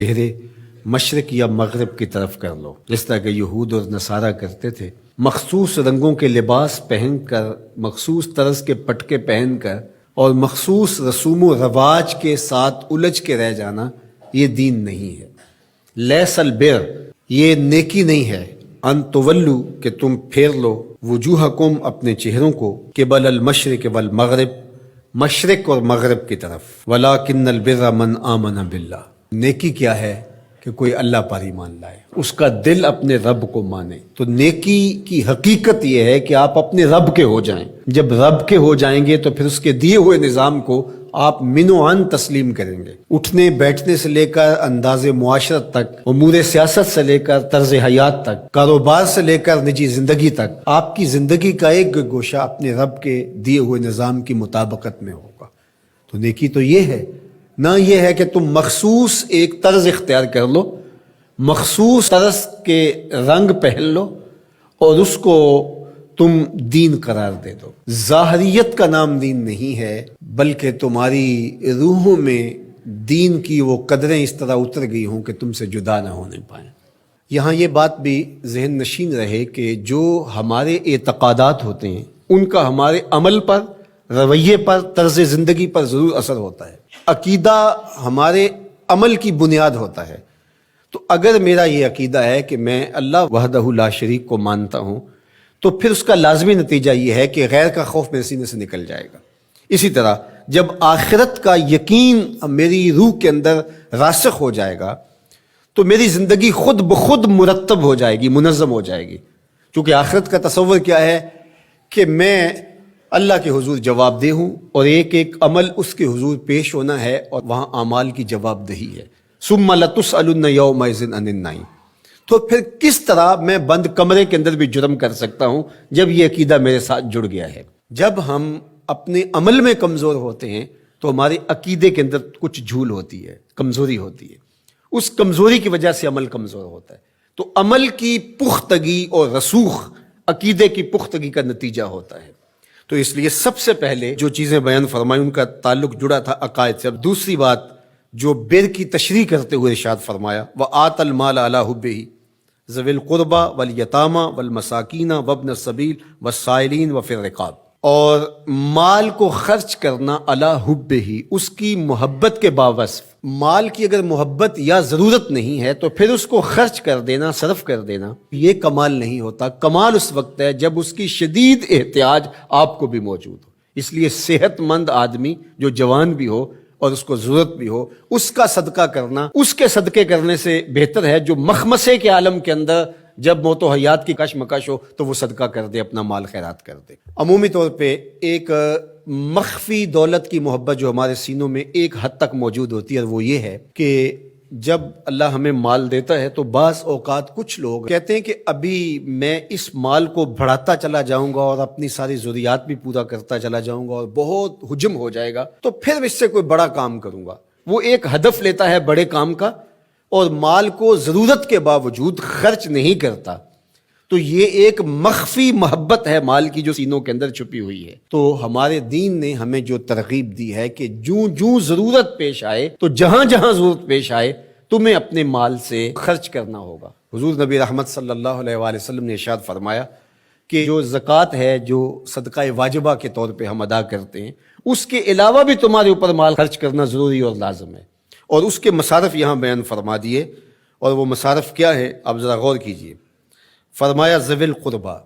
چہرے مشرق یا مغرب کی طرف کر لو، جس طرح کہ یہود اور نصارہ کرتے تھے۔ مخصوص رنگوں کے لباس پہن کر، مخصوص طرز کے پٹکے پہن کر اور مخصوص رسوم و رواج کے ساتھ الجھ کے رہ جانا یہ دین نہیں ہے۔ لیس البر، یہ نیکی نہیں ہے، ان تولو، کہ تم پھیر لو، وجوہکم، اپنے چہروں کو، قبل المشرق والمغرب، مشرق اور مغرب کی طرف، ولکن البر من آمن باللہ، نیکی کیا ہے کہ کوئی اللہ پر ایمان لائے، اس کا دل اپنے رب کو مانے۔ تو نیکی کی حقیقت یہ ہے کہ آپ اپنے رب کے ہو جائیں۔ جب رب کے ہو جائیں گے تو پھر اس کے دیے ہوئے نظام کو آپ من و عن تسلیم کریں گے۔ اٹھنے بیٹھنے سے لے کر انداز معاشرت تک، امور سیاست سے لے کر طرز حیات تک، کاروبار سے لے کر نجی زندگی تک، آپ کی زندگی کا ایک گوشہ اپنے رب کے دیے ہوئے نظام کی مطابقت میں ہوگا۔ تو نیکی تو یہ ہے، نہ یہ ہے کہ تم مخصوص ایک طرز اختیار کر لو، مخصوص طرز کے رنگ پہن لو اور اس کو تم دین قرار دے دو۔ ظاہریت کا نام دین نہیں ہے، بلکہ تمہاری روحوں میں دین کی وہ قدریں اس طرح اتر گئی ہوں کہ تم سے جدا نہ ہونے پائیں۔ یہاں یہ بات بھی ذہن نشین رہے کہ جو ہمارے اعتقادات ہوتے ہیں ان کا ہمارے عمل پر، رویے پر، طرز زندگی پر ضرور اثر ہوتا ہے۔ عقیدہ ہمارے عمل کی بنیاد ہوتا ہے۔ تو اگر میرا یہ عقیدہ ہے کہ میں اللہ وحدہ لا شریک کو مانتا ہوں، تو پھر اس کا لازمی نتیجہ یہ ہے کہ غیر کا خوف میرے سینے سے نکل جائے گا۔ اسی طرح جب آخرت کا یقین میری روح کے اندر راسخ ہو جائے گا تو میری زندگی خود بخود مرتب ہو جائے گی، منظم ہو جائے گی۔ کیونکہ آخرت کا تصور کیا ہے کہ میں اللہ کے حضور جواب دہ ہوں اور ایک ایک عمل اس کے حضور پیش ہونا ہے اور وہاں اعمال کی جواب دہی ہے۔ ثم لتسألن یومئذ عن النعیم۔ تو پھر کس طرح میں بند کمرے کے اندر بھی جرم کر سکتا ہوں جب یہ عقیدہ میرے ساتھ جڑ گیا ہے؟ جب ہم اپنے عمل میں کمزور ہوتے ہیں تو ہمارے عقیدے کے اندر کچھ جھول ہوتی ہے، کمزوری ہوتی ہے، اس کمزوری کی وجہ سے عمل کمزور ہوتا ہے۔ تو عمل کی پختگی اور رسوخ عقیدے کی پختگی کا نتیجہ ہوتا ہے۔ تو اس لیے سب سے پہلے جو چیزیں بیان فرمائی ان کا تعلق جڑا تھا عقائد سے۔ اب دوسری بات جو بر کی تشریح کرتے ہوئے ارشاد فرمایا، وَآتَ الْمَالَ عَلَىٰ حُبِّهِ ذَوِي الْقُرْبَىٰ وَالْيَتَامَىٰ وَالْمَسَاكِينَ وَابْنَ السَّبِيلِ وَالسَّائِلِينَ وَفِي الرِّقَابِ، اور مال کو خرچ کرنا علی حبہ، اس کی محبت کے باوصف۔ مال کی اگر محبت یا ضرورت نہیں ہے تو پھر اس کو خرچ کر دینا، صرف کر دینا، یہ کمال نہیں ہوتا۔ کمال اس وقت ہے جب اس کی شدید احتیاج آپ کو بھی موجود ہو۔ اس لیے صحت مند آدمی جو جوان بھی ہو اور اس کو ضرورت بھی ہو، اس کا صدقہ کرنا اس کے صدقے کرنے سے بہتر ہے جو مخمصے کے عالم کے اندر جب موت و حیات کی کشمکش ہو تو وہ صدقہ کر دے، اپنا مال خیرات کر دے۔ عمومی طور پہ ایک مخفی دولت کی محبت جو ہمارے سینوں میں ایک حد تک موجود ہوتی ہے، اور وہ یہ ہے کہ جب اللہ ہمیں مال دیتا ہے تو بعض اوقات کچھ لوگ کہتے ہیں کہ ابھی میں اس مال کو بڑھاتا چلا جاؤں گا اور اپنی ساری ضروریات بھی پورا کرتا چلا جاؤں گا اور بہت حجم ہو جائے گا تو پھر اس سے کوئی بڑا کام کروں گا۔ وہ ایک ہدف لیتا ہے بڑے کام کا اور مال کو ضرورت کے باوجود خرچ نہیں کرتا۔ تو یہ ایک مخفی محبت ہے مال کی جو سینوں کے اندر چھپی ہوئی ہے۔ تو ہمارے دین نے ہمیں جو ترغیب دی ہے کہ جوں ضرورت پیش آئے تو جہاں جہاں ضرورت پیش آئے تمہیں اپنے مال سے خرچ کرنا ہوگا۔ حضور نبی رحمت صلی اللہ علیہ وآلہ وسلم نے ارشاد فرمایا کہ جو زکوٰۃ ہے، جو صدقہ واجبہ کے طور پہ ہم ادا کرتے ہیں، اس کے علاوہ بھی تمہارے اوپر مال خرچ کرنا ضروری اور لازم ہے۔ اور اس کے مصارف یہاں بیان فرما دیے، اور وہ مصارف کیا ہے آپ ذرا غور کیجئے۔ فرمایا ذوی القربیٰ،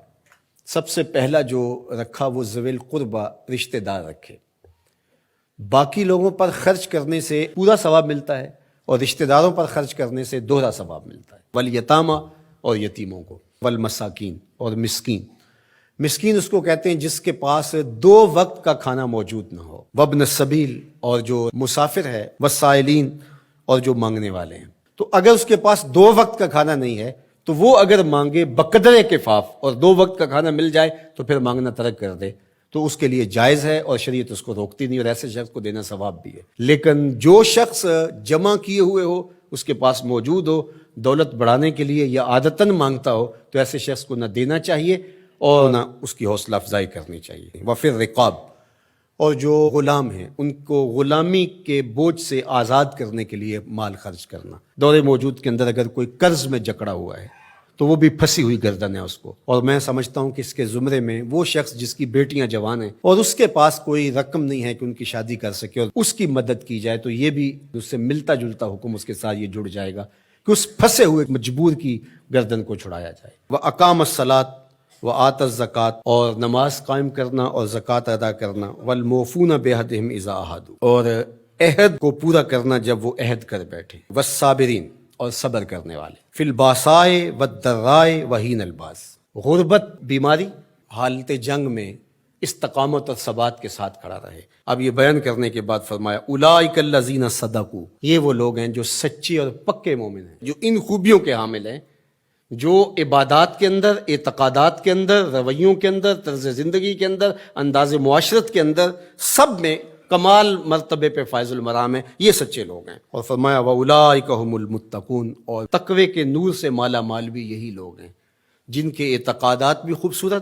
سب سے پہلا جو رکھا وہ ذوی القربیٰ، رشتہ دار رکھے۔ باقی لوگوں پر خرچ کرنے سے پورا ثواب ملتا ہے اور رشتہ داروں پر خرچ کرنے سے دوہرا ثواب ملتا ہے۔ والیتامہ، اور یتیموں کو، والمساکین، اور مسکین۔ مسکین اس کو کہتے ہیں جس کے پاس 2 وقت کا کھانا موجود نہ ہو۔ وابن السبیل، اور جو مسافر ہے، والسائلین، اور جو مانگنے والے ہیں۔ تو اگر اس کے پاس 2 وقت کا کھانا نہیں ہے تو وہ اگر مانگے بقدر کفاف اور 2 وقت کا کھانا مل جائے تو پھر مانگنا ترک کر دے تو اس کے لیے جائز ہے اور شریعت اس کو روکتی نہیں، اور ایسے شخص کو دینا ثواب بھی ہے۔ لیکن جو شخص جمع کیے ہوئے ہو، اس کے پاس موجود ہو، دولت بڑھانے کے لیے یا عادتاً مانگتا ہو، تو ایسے شخص کو نہ دینا چاہیے اور نہ اس کی حوصلہ افزائی کرنی چاہیے۔ وفی الرقاب، اور جو غلام ہیں ان کو غلامی کے بوجھ سے آزاد کرنے کے لیے مال خرچ کرنا. دور موجود کے اندر اگر کوئی قرض میں جکڑا ہوا ہے تو وہ بھی پھنسی ہوئی گردن ہے اس کو. اور میں سمجھتا ہوں کہ اس کے زمرے میں وہ شخص جس کی بیٹیاں جوان ہیں اور اس کے پاس کوئی رقم نہیں ہے کہ ان کی شادی کر سکے اور اس کی مدد کی جائے، تو یہ بھی اس سے ملتا جلتا حکم اس کے ساتھ یہ جڑ جائے گا کہ اس پھنسے ہوئے مجبور کی گردن کو چھڑایا جائے. وَأَقَامَ الصَّلَاةَ وَآتَى الزَّكَاةَ، اور نماز قائم کرنا اور زکوٰۃ ادا کرنا. وَالْمُوفُونَ بِعَهْدِهِمْ إِذَا عَاهَدُوا، اور عہد کو پورا کرنا جب وہ عہد کر بیٹھے. وَالصَّابِرِينَ، اور صبر کرنے والے. فِي الْبَأْسَاءِ وَالضَّرَّاءِ وَحِينَ الْبَأْسِ، غربت، بیماری، حالت جنگ میں استقامت اور ثبات کے ساتھ کھڑا رہے. اب یہ بیان کرنے کے بعد فرمایا اولئک الذین صدقوا، یہ وہ لوگ ہیں جو سچے اور پکے مومن ہیں، جو ان خوبیوں کے حامل ہیں، جو عبادات کے اندر، اعتقادات کے اندر، رویوں کے اندر، طرز زندگی کے اندر، انداز معاشرت کے اندر، سب میں کمال مرتبے پہ فائز المرام ہیں. یہ سچے لوگ ہیں. اور فرمایا وَأُولَٰئِکَ هُمُ الْمُتَّقُونَ، اور تقوی کے نور سے مالا مال بھی یہی لوگ ہیں جن کے اعتقادات بھی خوبصورت